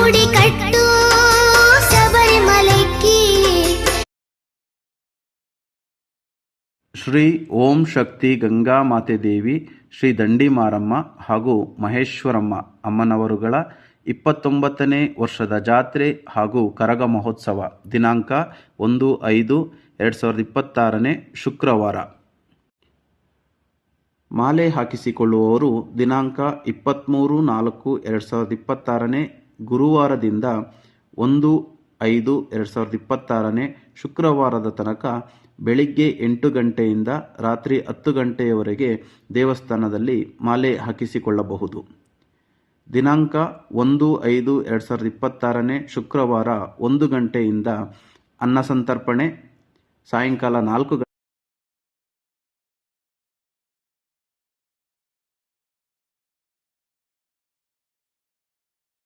ಮುಡಿ ಕಟ್ಟು ಶಬರಿಮಲೆಕ್ಕಿ. ಶ್ರೀ ಓಂ ಶಕ್ತಿ ಗಂಗಾ ಮಾತೆ ದೇವಿ, ಶ್ರೀ ದಂಡಿ ಮಾರಮ್ಮ ಹಾಗೂ ಮಹೇಶ್ವರಮ್ಮ ಅಮ್ಮನವರುಗಳ 29ನೇ ವರ್ಷದ ಜಾತ್ರೆ ಹಾಗೂ ಕರಗ ಮಹೋತ್ಸವ ದಿನಾಂಕ 1/5/2026 ಶುಕ್ರವಾರ. ಮಾಲೆ ಹಾಕಿಸಿಕೊಳ್ಳುವವರು ದಿನಾಂಕ 23/4/2026 ಗುರುವಾರದಿಂದ 1/5/2026 ಶುಕ್ರವಾರದ ತನಕ ಬೆಳಿಗ್ಗೆ 8 ಗಂಟೆಯಿಂದ ರಾತ್ರಿ 10 ಗಂಟೆಯವರೆಗೆ ದೇವಸ್ಥಾನದಲ್ಲಿ ಮಾಲೆ ಹಾಕಿಸಿಕೊಳ್ಳಬಹುದು. ದಿನಾಂಕ 1/5/2026 ಶುಕ್ರವಾರ 1 ಗಂಟೆಯಿಂದ ಅನ್ನಸಂತರ್ಪಣೆ, ಸಾಯಂಕಾಲ 4